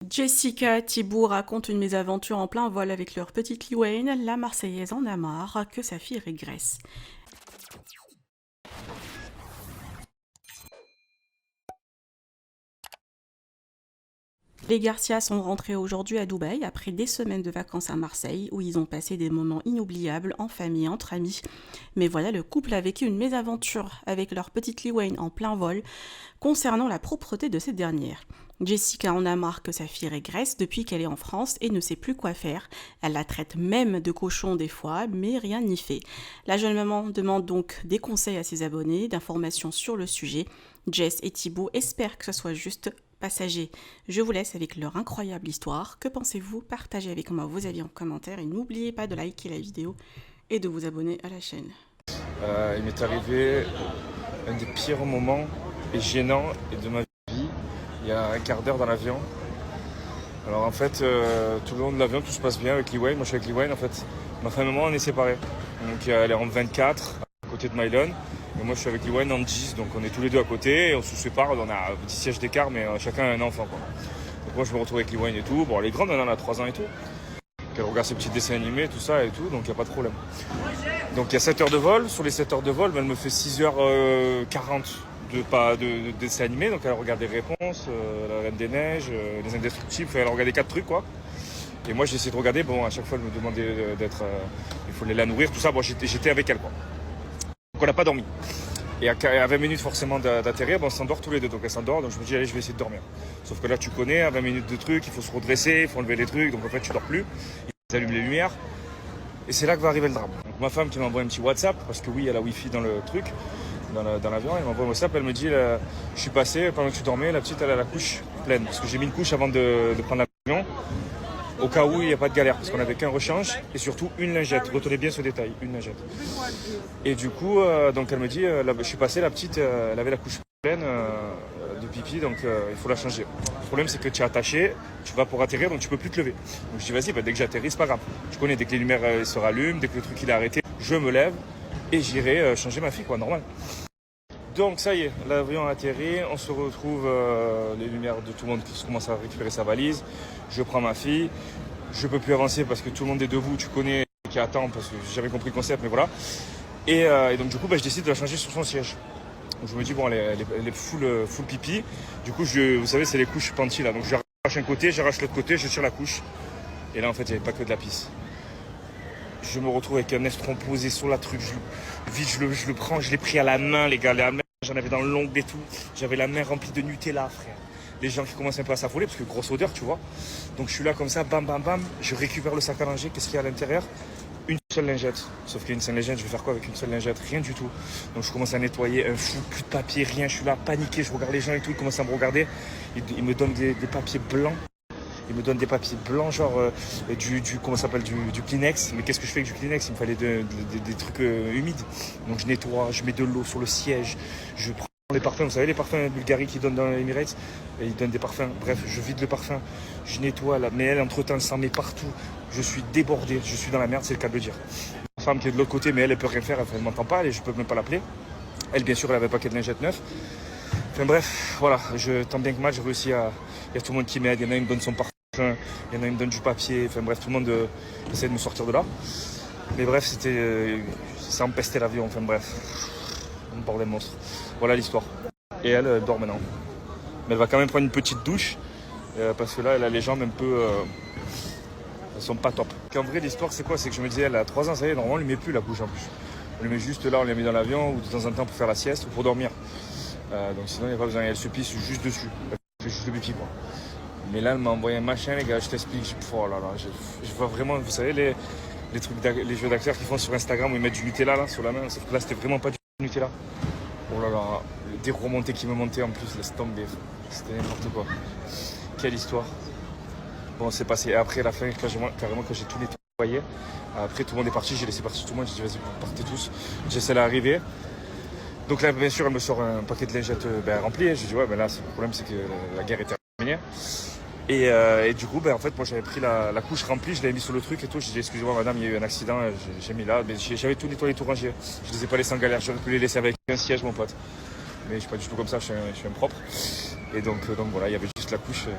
Jessica Thibault raconte une mésaventure en plein vol avec leur petite Liwayne. La Marseillaise en a marre que sa fille régresse. Les Garcia sont rentrés aujourd'hui à Dubaï après des semaines de vacances à Marseille où ils ont passé des moments inoubliables en famille, entre amis. Mais voilà, le couple a vécu une mésaventure avec leur petite Liwayne en plein vol concernant la propreté de cette dernière. Jessica en a marre que sa fille régresse depuis qu'elle est en France et ne sait plus quoi faire. Elle la traite même de cochon des fois, mais rien n'y fait. La jeune maman demande donc des conseils à ses abonnés, d'informations sur le sujet. Jess et Thibault espèrent que ce soit juste passager. Je vous laisse avec leur incroyable histoire. Que pensez-vous? Partagez avec moi vos avis en commentaire et n'oubliez pas de liker la vidéo et de vous abonner à la chaîne. Il m'est arrivé un des pires moments et gênants de ma vie, il y a un quart d'heure dans l'avion. Alors en fait, tout le long de l'avion, tout se passe bien avec Liwayne. Moi je suis avec Liwayne en fait. Ma femme et moi on est séparés. Donc elle est en 24 à côté de Mylon. Et moi je suis avec Liwayne en 10, donc on est tous les deux à côté et on se sépare, on a un petit siège d'écart mais chacun a un enfant quoi. Donc moi je me retrouve avec Liwayne et tout. Bon elle est grande, elle en a 3 ans et tout. Donc, elle regarde ses petits dessins animés, tout ça et tout, donc il n'y a pas de problème. Donc il y a 7 heures de vol. Sur les 7 heures de vol, elle me fait 6h40 de dessins animés. Donc elle regarde des réponses, la Reine des Neiges, les Indestructibles. Elle a regardé 4 trucs quoi. Et moi j'ai essayé de regarder. Bon, à chaque fois elle me demandait d'être, il fallait la nourrir, tout ça. Bon, j'étais avec elle quoi. Donc on n'a pas dormi. Et à 20 minutes forcément d'atterrir, on s'endort tous les deux. Donc elle s'endort, donc je me dis allez je vais essayer de dormir. Sauf que là tu connais, à 20 minutes de trucs, il faut se redresser, il faut enlever les trucs. Donc en fait tu dors plus. Ils allument les lumières. Et c'est là que va arriver le drame. Donc, ma femme qui m'envoie un petit WhatsApp, parce que oui, il y a la Wi-Fi dans le truc, dans l'avion, elle m'envoie un WhatsApp, elle me dit, je suis passé, pendant que tu dormais, la petite, elle a la couche pleine. Parce que j'ai mis une couche avant de prendre l'avion, au cas où il n'y a pas de galère, parce qu'on n'avait qu'un rechange, et surtout une lingette. Retenez bien ce détail, une lingette. Et du coup, donc elle me dit, je suis passé, la petite, elle avait la couche pleine de pipi, donc il faut la changer. Le problème, c'est que tu es attaché, tu vas pour atterrir, donc tu peux plus te lever. Donc je dis, vas-y, dès que j'atterris, c'est pas grave. Je connais, dès que les lumières se rallument, dès que le truc il est arrêté, je me lève et j'irai changer ma fille, quoi, normal. Donc ça y est, l'avion a atterri, on se retrouve, les lumières de tout le monde qui commence à récupérer sa valise. Je prends ma fille, je peux plus avancer parce que tout le monde est debout, tu connais, qui attend, parce que j'avais compris le concept, mais voilà. Et donc du coup, je décide de la changer sur son siège. Donc je me dis, bon, elle est full pipi. Du coup, vous savez, c'est les couches panty là. Donc j'arrache un côté, j'arrache l'autre côté, je tire la couche. Et là, en fait, il n'y avait pas que de la pisse. Je me retrouve avec un estron posé sur la truc. Je le prends, je l'ai pris à la main, les gars. La main, j'en avais dans l'ongle et tout. J'avais la main remplie de Nutella, frère. Les gens qui commencent un peu à s'affoler, parce que grosse odeur, tu vois. Donc je suis là comme ça, bam, bam, bam. Je récupère le sac à langer. Qu'est-ce qu'il y a à l'intérieur? Une seule lingette. Sauf qu'une seule lingette, je vais faire quoi avec une seule lingette? Rien du tout. Donc je commence à nettoyer, un fou, plus de papier, rien. Je suis là, paniqué, je regarde les gens et tout, ils commencent à me regarder. Ils me donnent des papiers blancs. Ils me donnent des papiers blancs, genre comment ça s'appelle, du Kleenex. Mais qu'est-ce que je fais avec du Kleenex? Il me fallait des trucs humides. Donc je nettoie, je mets de l'eau sur le siège. Je prends les parfums, vous savez, les parfums Bulgarie qu'ils donnent dans les Emirates. Et ils donnent des parfums. Bref, je vide le parfum. Je nettoie là. Mais elle, entre-temps, elle s'en met partout. Je suis débordé. Je suis dans la merde, c'est le cas de le dire. Ma femme qui est de l'autre côté, mais elle peut rien faire. Elle ne m'entend pas. Et je peux même pas l'appeler. Elle, bien sûr, elle avait un paquet de lingettes neuf. Enfin bref, voilà. Tant bien que mal, j'ai réussi à. Il y a tout le monde qui m'aide. Il y en a une qui me donne son parfum. Il y en a une qui me donne du papier. Enfin bref, tout le monde essaie de me sortir de là. Mais bref, ça empestait l'avion. Enfin bref, un bordel monstre. Voilà l'histoire. Et elle dort maintenant. Mais elle va quand même prendre une petite douche. Parce que là, elle a les jambes un peu. Elles sont pas top. En vrai, l'histoire, c'est quoi? C'est que je me disais, elle a 3 ans, ça y est, normalement, on lui met plus la couche en plus. On lui met juste là, on l'a mis dans l'avion, ou de temps en temps pour faire la sieste, ou pour dormir. Donc sinon, il n'y a pas besoin. Elle se pisse juste dessus. Elle fait juste le pipi, quoi. Mais là, elle m'a envoyé un machin, les gars, je t'explique. Oh là là, je vois vraiment, vous savez, les trucs, les jeux d'acteurs qu'ils font sur Instagram où ils mettent du Nutella là, sur la main. Sauf que là, c'était vraiment pas du Nutella. Oh là là, des remontées qui me montaient en plus, laisse tomber. C'était n'importe quoi. Quelle histoire. Bon, c'est passé. Et après, à la fin, carrément, quand j'ai tout nettoyé, après, tout le monde est parti. J'ai laissé partir tout le monde. J'ai dit, vas-y, vous partez tous. J'essaie d'arriver. Donc là, bien sûr, elle me sort un paquet de lingettes rempli. Je dis, ouais, ben là, le problème, c'est que la guerre est terminée. Et du coup, en fait, moi, j'avais pris la couche remplie. Je l'avais mis sur le truc et tout. J'ai dit, excusez-moi, madame, il y a eu un accident. J'ai mis là. Mais j'avais tout nettoyé, tout rangé. Je les ai pas laissés en galère. J'aurais pu les laisser avec un siège, mon pote. Mais je suis pas du tout comme ça. Je suis un propre. Et donc voilà, il y avait juste la couche.